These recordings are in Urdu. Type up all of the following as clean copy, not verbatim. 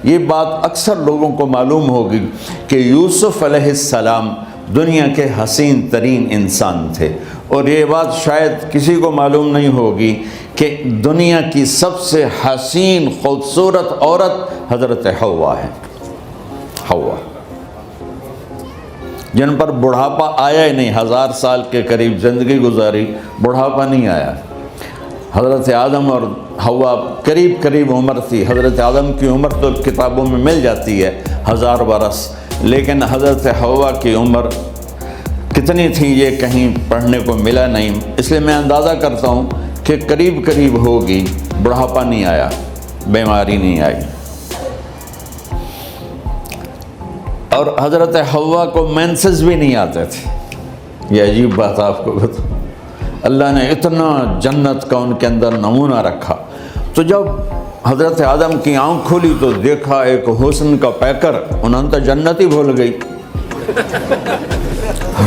یہ بات اکثر لوگوں کو معلوم ہوگی کہ یوسف علیہ السلام دنیا کے حسین ترین انسان تھے، اور یہ بات شاید کسی کو معلوم نہیں ہوگی کہ دنیا کی سب سے حسین خوبصورت عورت حضرت حوا ہے۔ حوا جن پر بڑھاپا آیا ہی نہیں، 1000 سال کے قریب زندگی گزاری، بڑھاپا نہیں آیا۔ حضرت آدم اور حوا قریب عمر تھی۔ حضرت آدم کی عمر تو کتابوں میں مل جاتی ہے 1000 برس، لیکن حضرت حوا کی عمر کتنی تھی یہ کہیں پڑھنے کو ملا نہیں، اس لیے میں اندازہ کرتا ہوں کہ قریب ہوگی، بڑھاپا نہیں آیا، بیماری نہیں آئی۔ اور حضرت حوا کو مینسز بھی نہیں آتے تھے۔ یہ عجیب بات آپ کو بتاؤں، اللہ نے اتنا جنت کا ان کے اندر نمونہ رکھا، تو جب حضرت آدم کی آنکھ کھولی تو دیکھا ایک حسن کا پیکر، انہوں نے جنت ہی بھول گئی۔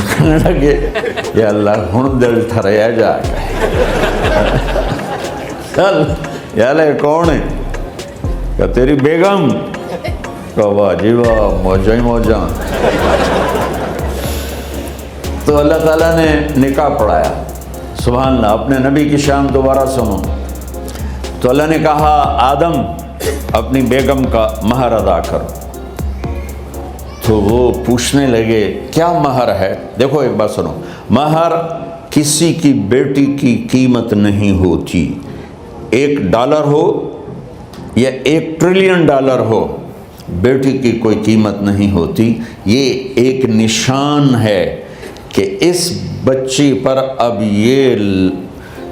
کہنے لگے یا اللہ ہن دل ٹھریا جا یا اللہ کون ہے؟ کہ تیری بیگم۔ کہ واہ جی واہ، موجاں ہی موجاں۔ تو اللہ تعالیٰ نے نکاح پڑھایا، سبحان اللہ۔ اپنے نبی کی شان دوبارہ سنو تو اللہ نے کہا آدم اپنی بیگم کا مہر ادا کرو، تو وہ پوچھنے لگے کیا مہر ہے؟ دیکھو ایک بات سنو، مہر کسی کی بیٹی کی قیمت نہیں ہوتی۔ $1 ہو یا $1 ٹریلین ہو، بیٹی کی کوئی قیمت نہیں ہوتی۔ یہ ایک نشان ہے کہ اس بچی پر اب یہ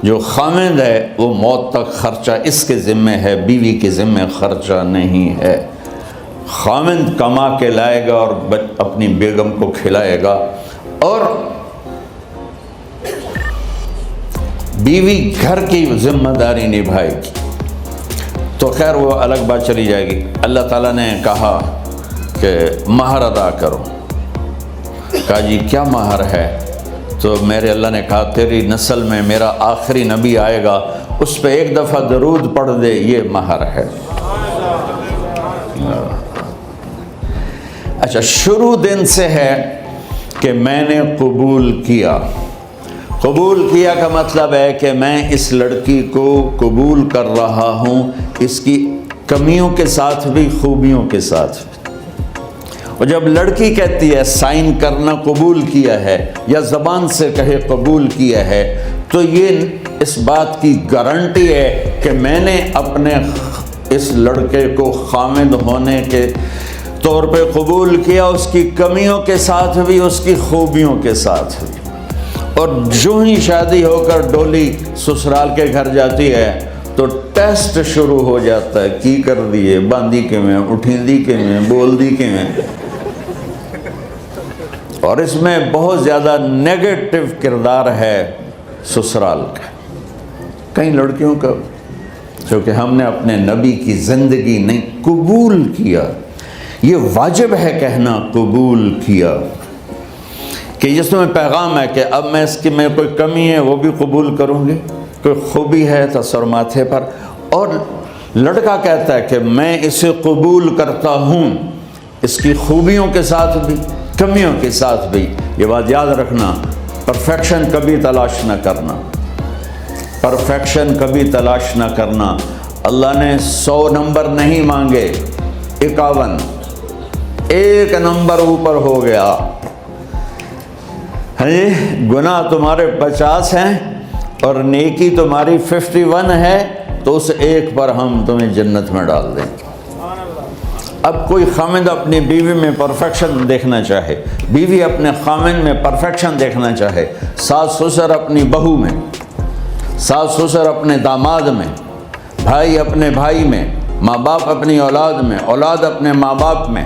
جو خامند ہے وہ موت تک خرچہ اس کے ذمہ ہے، بیوی کے ذمہ خرچہ نہیں ہے۔ خامند کما کے لائے گا اور اپنی بیگم کو کھلائے گا، اور بیوی گھر کی ذمہ داری نبھائے گی۔ تو خیر وہ الگ بات چلی جائے گی۔ اللہ تعالیٰ نے کہا کہ مہر ادا کرو۔ کہا جی کیا مہر ہے؟ تو میرے اللہ نے کہا تیری نسل میں میرا آخری نبی آئے گا، اس پہ ایک دفعہ درود پڑھ دے، یہ مہر ہے۔ اچھا، شروع دن سے ہے کہ میں نے قبول کیا۔ قبول کیا کا مطلب ہے کہ میں اس لڑکی کو قبول کر رہا ہوں، اس کی کمیوں کے ساتھ بھی خوبیوں کے ساتھ بھی۔ اور جب لڑکی کہتی ہے سائن کرنا قبول کیا ہے، یا زبان سے کہے قبول کیا ہے، تو یہ اس بات کی گارنٹی ہے کہ میں نے اپنے اس لڑکے کو خامد ہونے کے طور پہ قبول کیا، اس کی کمیوں کے ساتھ بھی، اس کی خوبیوں کے ساتھ بھی۔ اور جو ہی شادی ہو کر ڈولی سسرال کے گھر جاتی ہے تو ٹیسٹ شروع ہو جاتا ہے، کی کر دیے، باندھی کے میں، اٹھیندی کے میں، بول دی کے میں۔ اور اس میں بہت زیادہ نیگیٹو کردار ہے سسرال کا، کئی لڑکیوں کا، کیونکہ ہم نے اپنے نبی کی زندگی نہیں قبول کیا۔ یہ واجب ہے کہنا قبول کیا، کہ جس میں پیغام ہے کہ اب میں اس کی میں کوئی کمی ہے وہ بھی قبول کروں گی، کوئی خوبی ہے تو سر ماتھے پر۔ اور لڑکا کہتا ہے کہ میں اسے قبول کرتا ہوں، اس کی خوبیوں کے ساتھ بھی، کمیوں کے ساتھ بھی۔ یہ بات یاد رکھنا، پرفیکشن کبھی تلاش نہ کرنا، پرفیکشن کبھی تلاش نہ کرنا۔ اللہ نے 100 نمبر نہیں مانگے، 51، ایک نمبر اوپر ہو گیا۔ گناہ تمہارے 50 ہیں اور نیکی تمہاری 51 ہے، تو اس ایک پر ہم تمہیں جنت میں ڈال دیں گے۔ اب کوئی خامند اپنی بیوی میں پرفیکشن دیکھنا چاہے، بیوی اپنے خامند میں پرفیکشن دیکھنا چاہے، ساس سسر اپنی بہو میں، ساس سسر اپنے داماد میں، بھائی اپنے بھائی میں، ماں باپ اپنی اولاد میں، اولاد اپنے ماں باپ میں،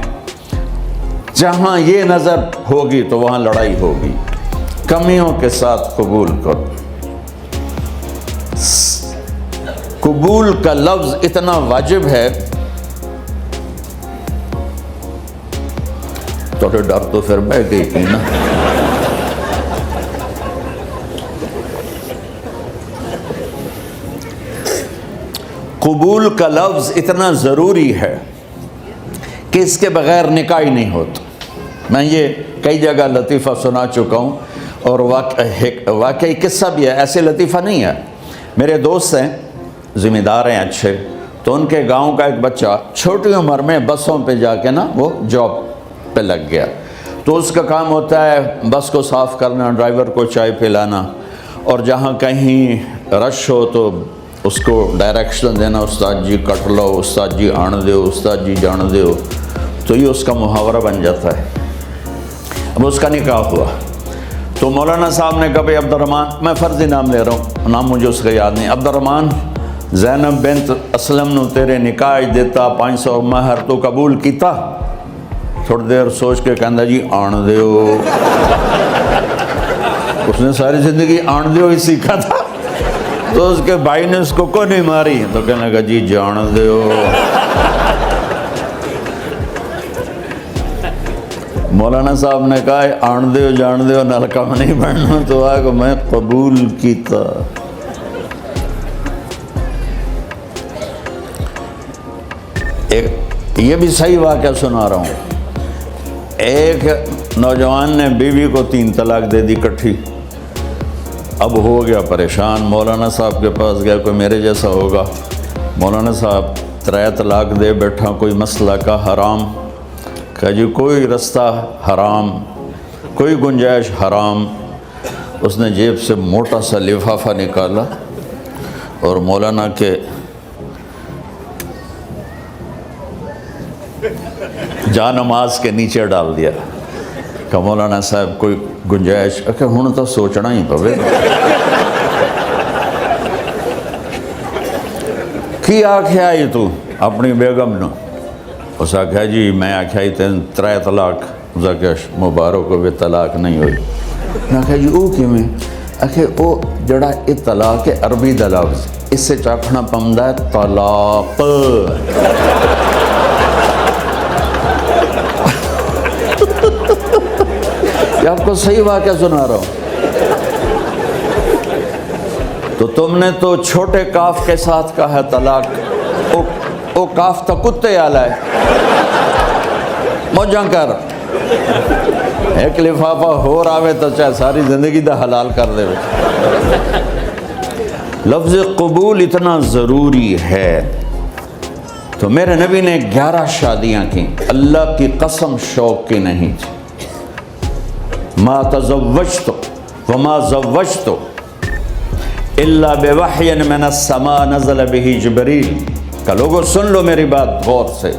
جہاں یہ نظر ہوگی تو وہاں لڑائی ہوگی۔ کمیوں کے ساتھ قبول کرو۔ قبول کا لفظ اتنا واجب ہے تو ڈر تو پھر بہ گئی تھی نا۔ قبول کا لفظ اتنا ضروری ہے کہ اس کے بغیر نکاح ہی نہیں ہوتا۔ میں یہ کئی جگہ لطیفہ سنا چکا ہوں، اور واقعی قصہ بھی ہے، ایسے لطیفہ نہیں ہے۔ میرے دوست ہیں، ذمہ دار ہیں اچھے، تو ان کے گاؤں کا ایک بچہ چھوٹی عمر میں بسوں پہ جا کے نا وہ جاب پہ لگ گیا، تو اس کا کام ہوتا ہے بس کو صاف کرنا، ڈرائیور کو چائے پلانا، اور جہاں کہیں رش ہو تو اس کو ڈائریکشن دینا، استاد جی کٹ لو، استاد جی آن دیو، استاد جی جان دیو، تو یہ اس کا محاورہ بن جاتا ہے۔ اب اس کا نکاح ہوا تو مولانا صاحب نے کہا بھائی عبد الرحمن، میں فرضی نام لے رہا ہوں، نام مجھے اس کا یاد نہیں، عبد الرحمن زینب بنت اسلم نو تیرے نکاح دیتا 500 مہر تو قبول کیتا؟ تھوڑی دیر سوچ کے کہندا جی آن دیو۔ اس نے ساری زندگی آن دیو ہی سیکھا تھا، تو اس کے بھائی نے اس کو کوئی نہیں ماری، تو کہنے لگا جی جان دیو۔ مولانا صاحب نے کہا آن دیو جان دیو نال کم نہیں بننا، تو آگے میں قبول کیتا۔ یہ بھی صحیح واقعہ سنا رہا ہوں۔ ایک نوجوان نے بیوی کو 3 طلاق دے دی کٹھی، اب ہو گیا پریشان، مولانا صاحب کے پاس گیا، کوئی میرے جیسا ہوگا، مولانا صاحب 3 طلاق دے بیٹھا، کوئی مسئلہ کا حرام؟ کہا جی کوئی رستہ حرام، کوئی گنجائش حرام۔ اس نے جیب سے موٹا سا لفافہ نکالا اور مولانا کے جا نماز کے نیچے ڈال دیا، کہ مولانا صاحب کوئی گنجائش؟ کہ ہن تو سوچنا ہی پوے۔ کی آکھیا ہی تو اپنی بیگم نو؟ اس آکھیا جی میں آکھیا ہی 3 طلاق، اس آکھیا مبارک ہوئے طلاق نہیں ہوئی۔ میں آکھیا جی او کیویں؟ آکھے او جڑا یہ طلاق ہے عربی دا لفظ، اس سے چاکھنا پمدا ہے طلاق۔ یہ آپ کو صحیح واقعہ سنا رہا ہوں۔ تو تم نے تو چھوٹے کاف کے ساتھ کہا ہے طلاق، او کاف تا کتے آلا ہے، موجاں کر، ایک لفافہ ہو راوے تو چاہے ساری زندگی دا حلال کر دے۔ لفظ قبول اتنا ضروری ہے۔ تو میرے نبی نے 11 شادیاں کی، اللہ کی قسم شوق کی نہیں تھی۔ ما تزوجت وما زوجت الا بوحی من السماء نزل به جبریل۔ کہ لوگوں سن لو میری بات غور سے،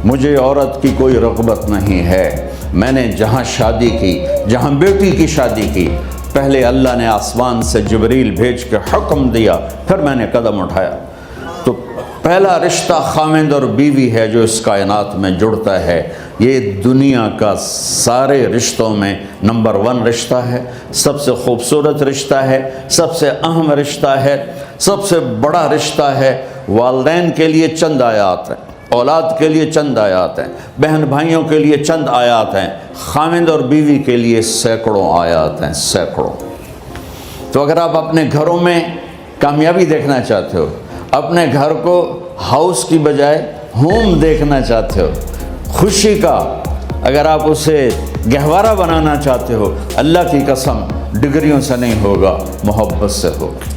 مجھے عورت کی کوئی رغبت نہیں ہے، میں نے جہاں شادی کی، جہاں بیٹی کی شادی کی، پہلے اللہ نے آسمان سے جبریل بھیج کے حکم دیا، پھر میں نے قدم اٹھایا۔ تو پہلا رشتہ خاوند اور بیوی ہے جو اس کائنات میں جڑتا ہے، یہ دنیا کا سارے رشتوں میں نمبر 1 رشتہ ہے، سب سے خوبصورت رشتہ ہے، سب سے اہم رشتہ ہے، سب سے بڑا رشتہ ہے۔ والدین کے لیے چند آیات ہیں، اولاد کے لیے چند آیات ہیں، بہن بھائیوں کے لیے چند آیات ہیں، خاوند اور بیوی کے لیے سینکڑوں آیات ہیں، سینکڑوں۔ تو اگر آپ اپنے گھروں میں کامیابی دیکھنا چاہتے ہو، اپنے گھر کو ہاؤس کی بجائے ہوم دیکھنا چاہتے ہو، خوشی کا اگر آپ اسے گہوارہ بنانا چاہتے ہو، اللہ کی قسم ڈگریوں سے نہیں ہوگا، محبت سے ہوگا۔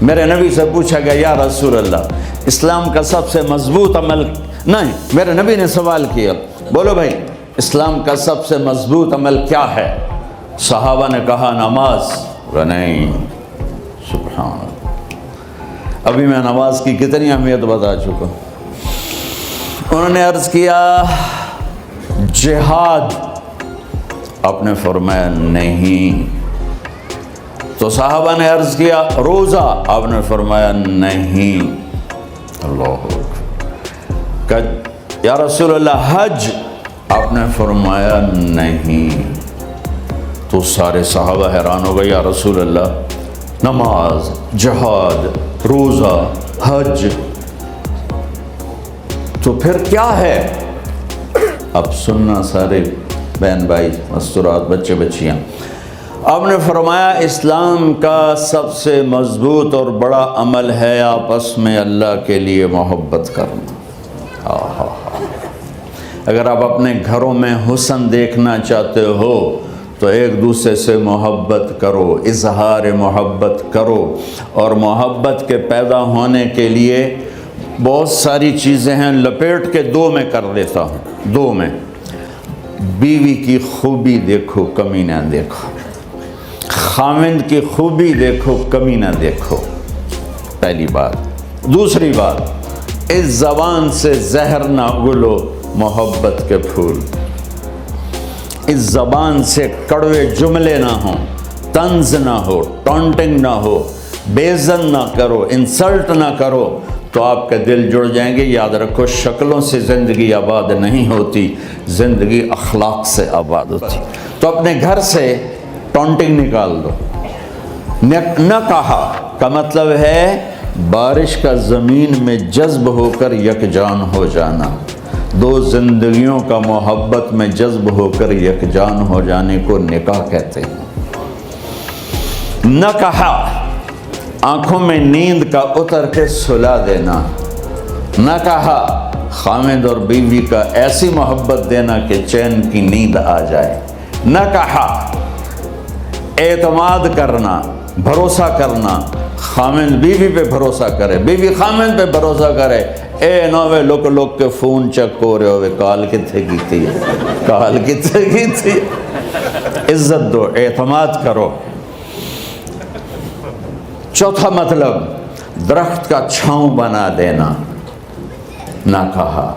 میرے نبی سے پوچھا گیا یا رسول اللہ اسلام کا سب سے مضبوط عمل، نہیں، میرے نبی نے سوال کیا، بولو بھائی اسلام کا سب سے مضبوط عمل کیا ہے؟ صحابہ نے کہا نماز۔ نہیں، سبحان اللہ، ابھی میں نماز کی کتنی اہمیت بتا چکا ہوں۔ انہوں نے عرض کیا جہاد، آپ نے فرمایا نہیں۔ تو صحابہ نے عرض کیا روزہ، آپ نے فرمایا نہیں۔ اللہ کہ یا رسول اللہ حج، آپ نے فرمایا نہیں۔ تو سارے صحابہ حیران ہو گئے، یا رسول اللہ نماز، جہاد، روزہ، حج، تو پھر کیا ہے؟ اب سننا سارے بہن بھائی، مستورات، بچے بچیاں، آپ نے فرمایا اسلام کا سب سے مضبوط اور بڑا عمل ہے آپس میں اللہ کے لیے محبت کرنا۔ اگر آپ اپنے گھروں میں حسن دیکھنا چاہتے ہو تو ایک دوسرے سے محبت کرو، اظہار محبت کرو، اور محبت کے پیدا ہونے کے لیے بہت ساری چیزیں ہیں، لپیٹ کے دو میں کر دیتا ہوں، دو میں۔ بیوی کی خوبی دیکھو، کمی نہ دیکھو، خاوند کی خوبی دیکھو، کمی نہ دیکھو، پہلی بات۔ دوسری بات، اس زبان سے زہر نہ اگلو محبت کے پھول، اس زبان سے کڑوے جملے نہ ہوں، طنز نہ ہو، ٹونٹنگ نہ ہو، بیزن نہ کرو، انسلٹ نہ کرو، تو آپ کے دل جڑ جائیں گے۔ یاد رکھو، شکلوں سے زندگی آباد نہیں ہوتی، زندگی اخلاق سے آباد ہوتی۔ تو اپنے گھر سے ٹونٹنگ نکال دو۔ نہ کہا کا مطلب ہے بارش کا زمین میں جذب ہو کر یکجان ہو جانا، دو زندگیوں کا محبت میں جذب ہو کر یکجان ہو جانے کو نکاح کہتے ہیں۔ نہ کہا، آنکھوں میں نیند کا اتر کے سلا دینا۔ نہ کہا، خاوند اور بیوی کا ایسی محبت دینا کہ چین کی نیند آ جائے۔ نہ کہا، اعتماد کرنا، بھروسہ کرنا، خاوند بیوی پہ بھروسہ کرے، بیوی خاوند پہ بھروسہ کرے۔ اے نوے لوک لوک کے فون چیک ہو رہے ہوئے، کال کتنے کیتی ہے، کال کتنے کیتی ہے۔ عزت دو، اعتماد کرو۔ چوتھا مطلب، درخت کا چھاؤں بنا دینا۔ نہ کہا،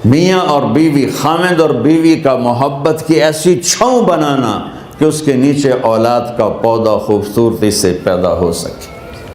میاں اور بیوی، خاوند اور بیوی کا محبت کی ایسی چھاؤں بنانا کہ اس کے نیچے اولاد کا پودا خوبصورتی سے پیدا ہو سکے۔